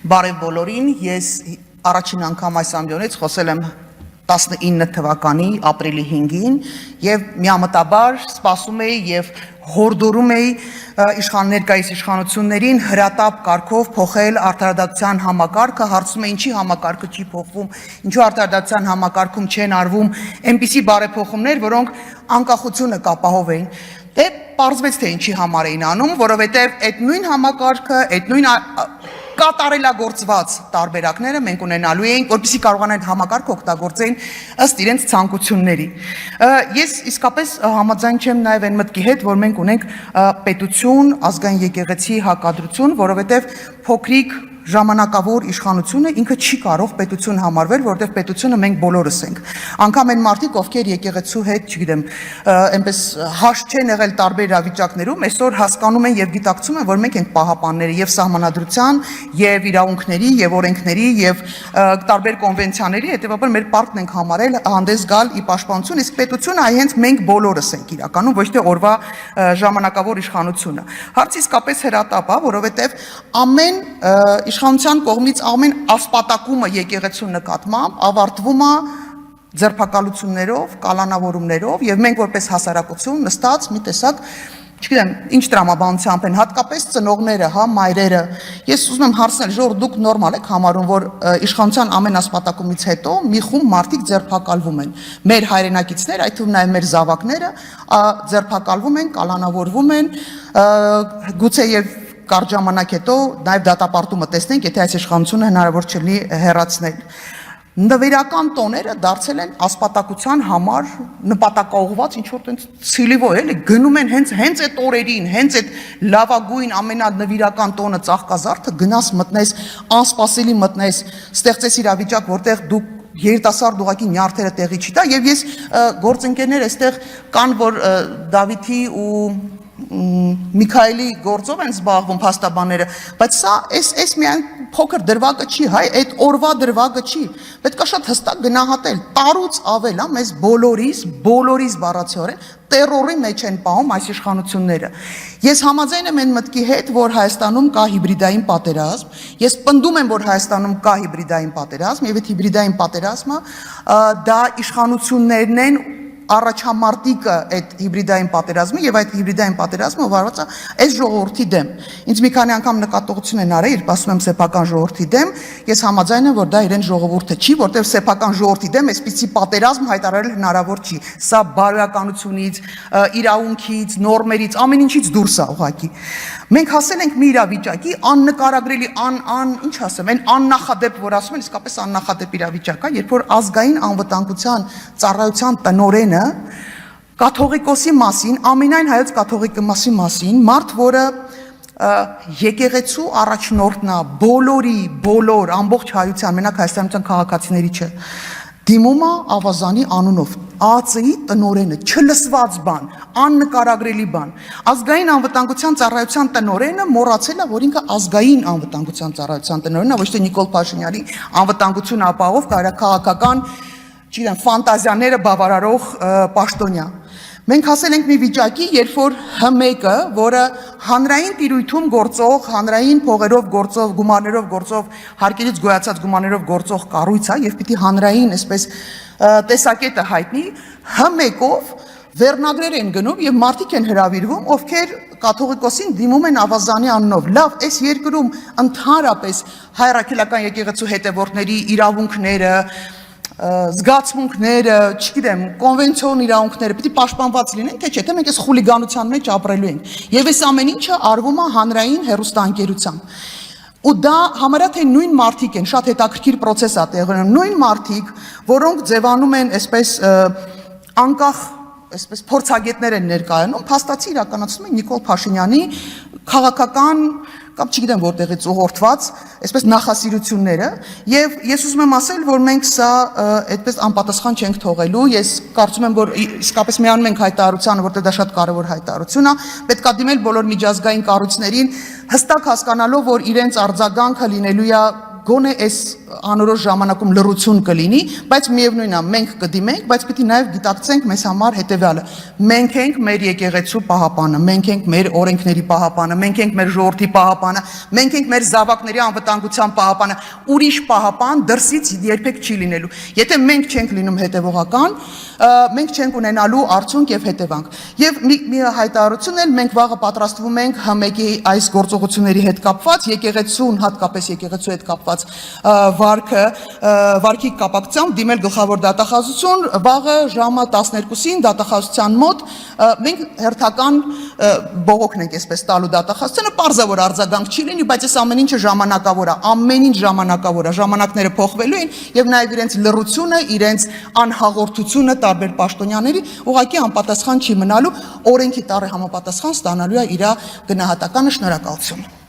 Բարև բոլորին, ես առաջին անգամ այս ամբիոնից խոսել եմ 19 թվականի ապրիլի 5-ին եւ միամտաբար սպասում էի եւ հորդորում էի ներկայիս իշխանություններին հրատապ կարգով փոխել արդարադատության համակարգը, հարցում է ինչի համակարգը չի փոխվում, ինչու արդարադատության համակարգում չեն արվում այնպիսի բարեփոխումներ, որոնք անկախությունը կապահովեին։ Դե պարզվեց թե ինչի համար էին անում, որովհետեւ այդ նույն համակարգը, այդ նույն կատարելագործված տարբերակները մենք ունենալու էինք, որպեսզի կարողանան համակարգ օգտագործեն ըստ իրենց ցանկությունների։ Ես իսկապես համաձայն չեմ նաև այն մտքի հետ, որ մենք ունենք պետություն, ազգային եկեղեցի հակադրություն, որովհետև փոքրիկ ժամանակավոր իշխանությունը ինքը չի կարող պետություն համարվել, որովհետև պետությունը մենք բոլորս ենք։ Անկամ այն մարդիկ, ովքեր եկեղեցու հետ, չգիտեմ, այնպես հաշտ չեն եղել տարբեր իրավիճակներում, այսօր հասկանում են եւ գիտակցում են, որ մենք ենք պահապանները եւ սահմանադրության, եւ իրավունքների, եւ օրենքների, եւ տարբեր կոնվենցիաների, հետեւաբար մեր պարտքն ենք համարել հանդես գալ ի պաշտպանություն, իսկ պետությունը հենց մենք բոլորս ենք իրականում, ոչ թե օրվա ժամանակավոր իշխանությունը։ Հարցը իսկապես հրատապ է, որովհետեւ ամեն իշխանության կողմից ամեն ասպատակումը եկեղեցու նկատմամբ ավարտվում է ձերբակալություններով, կալանավորումներով եւ մենք որպես հասարակություն նստած մի տեսակ, չգիտեմ, ինչ տրամաբանությամբ են, հատկապես ծնողները, հա, մայրերը։ Ես ուզում եմ հարցնել, ժողովուրդ, դուք նորմալ եք համարում, որ իշխանության ամեն ասպատակումից հետո մի խումբ մարդիկ ձերբակալվում են։ Մեր հայրենակիցներ, այդ թվում նաեւ մեր զավակները ձերբակալվում են, կալանավորվում են, գուցե եւ կարճ ժամանակ հետո նաև դատապարտումը տեսնենք, եթե այս իշխանությունը հնարավոր չլինի հեռացնել։ Նվիրական տոները դարձել են ասպատակության համար նպատակաուղղված ինչ-որ տենց ցիլիվո էլի գնում են հենց այդ օրերին, հենց այդ լավագույն ամենանվիրական տոնը ծաղկազարդը գնաս մտնես, անսպասելի մտնես, ստեղծես իրավիճակ, որտեղ դու երիտասարդ ուղակի նյարդերը տեղի չի տա, եւ ես գործընկերներ այստեղ կան, որ Դավիթի ու Միքայելի գործով են զբաղվում փաստաբանները, բայց սա այս միայն փոքր դրվագը չի, հայ, այդ օրվա դրվագը չի, պետք է շատ հստակ գնահատել, տարուց ավել, մեզ բոլորիս բառացիորեն տերորի մեջ են պահում այս իշխանությունները։ Ես համաձայն եմ այն մտքի հետ, որ Հայաստանում կա հիբրիդային պատերազմ, ես պնդում եմ, որ Հայաստանում կա հիբրիդային պատերազմ, եւ այդ հիբրիդային պատերազմը դա իշխանություններն են առաջամարտիկը այդ հիբրիդային պատերազմը եւ այդ հիբրիդային պատերազմը վարված է այս ժողովրդի դեմ։ Ինձ մի քանի անգամ նկատողություն են արել, երբ ասում եմ սեփական ժողովրդի դեմ, ես համաձայն եմ, որ դա իրեն ժողովուրդը չի, որտեղ սեփական ժողովրդի դեմ այսպիսի պատերազմ հայտարարել հնարավոր չի։ Սա բարոյականությունից, իրավունքից, նորմերից, ամեն ինչից դուրս է ուղղակի։ Մենք հասել ենք մի իրավիճակի աննկարագրելի, ինչ ասեմ, այն աննախադեպ, որ ասում են, իսկապես աննախադեպ իրավիճակ է, երբ որ ազգային անվտանգության ծառայության տնօրենը կաթողիկոսի մասին, ամենայն հայոց կաթողիկոսի մասին, մարդ, որը եկեղեցու առաջնորդն է, բոլոր ամբողջ հայության, մենակ հայաստանյան քաղաքացիների չէ, դիմում է ավազանի անունով, ԱԱԾ-ի տնօրենը, չլսված բան, աննկարագրելի բան։ Ազգային անվտանգության ծառայության տնօրենը մոռացել է, որ ինքը ազգային անվտանգության ծառայության տնօրենն է, ոչ թե Նիկոլ Փաշինյանի անվտանգություն ապահով քաղաքական, չգիտեմ, ֆանտազիաները բավարարող պաշտոնյա։ Մենք հասել ենք մի վիճակի, երբ որ ՀՄԵԿ-ը, որը հանրային տիրույթում գործող, հանրային փողերով գործող, գումարներով գործող, հարկերից գոյացած գումարներով գործող կառույց է, եւ պիտի հանրային, այսպես տեսակետը հայտնի, ՀՄԵԿ-ով վերնագրեր են գնում եւ մարդիկ են հրավիրվում, ովքեր կաթողիկոսին դիմում են ավազանի անունով։ Լավ, այս երկրում ընդհանրապես հայրաքելական եկեղեցու հետևորդների իրավունքները, զգացմունքները, չգիտեմ, կոնվենցիոն իրավունքները պիտի պաշտպանված լինեն, թե չէ, թե մենք այս խուլիգանության մեջ ապրելու ենք։ Եվ այս ամեն ինչը արվում է հանրային հեռուստաընկերությամբ։ Ու դա համարյա թե նույն մարդիկ են, շատ հետաքրքիր պրոցես է տեղի ունենում, նույն մարդիկ, որոնք ձևանում են այսպես անկախ, այսպես փորձագետներ են ներկայանում, փաստացի իրականացնում են Նիկոլ Փաշինյանի քաղաքական կամ չգիտեմ որտեղից ուղղորդված, այսպես նախասիրությունները, եւ ես ուզում եմ ասել, որ մենք սա այդպես անպատասխան չենք թողելու, ես կարծում եմ, որ իսկապես միանում ենք հայտարարությանը, որտեղ դա շատ կարևոր հայտարարություն է, պետք է դիմել բոլոր միջազգային կառույցներին, հստակ հասկանալով, որ իրենց արձագանքը լինելու է գոնե այս անորոշ ժամանակում լռություն կլինի, բայց միևնույնն է, մենք կդիմենք, բայց պիտի նաև գիտակցենք մեզ համար հետևյալը. մենք ենք մեր եկեղեցու պահապանը, մենք ենք մեր օրենքների պահապանը, մենք ենք մեր ժողովրդի պահապանը, մենք ենք մեր զավակների անվտանգության պահապանը, ուրիշ պահապան դրսից երբեք չի լինելու։ Եթե մենք չենք լինում հետևողական, մենք չենք ունենալու արդյունք եւ հետևանք։ Եվ մի հայտարարություն էլ մենք վաղը պատրաստվում ենք ՀՄԿ-ի այս գործողությունների հետ կապված, եկեղեցուն, հատկապես եկեղեցու հետ կապված վարքի կապակցությամբ դիմել գլխավոր դատախազություն, վաղը ժամը 12-ին դատախազության մոտ մենք հերթական բողոքն ենք այսպես տալու դատախազությանը, պարզավոր արձագանք չի լինի, բայց այս ամեն ինչը ժամանակավոր է, ամեն ինչ ժամանակավոր է, ժամանակները փոխվելու են եւ նաեւ իրենց լռությունը, իրենց անհաղորդությունը տարբեր պաշտոնյաների ուղղակի անպատասխան չի մնալու, օրենքի տառի համապատասխան ստանալու է իր գնահատականը։ Շնորհակալություն։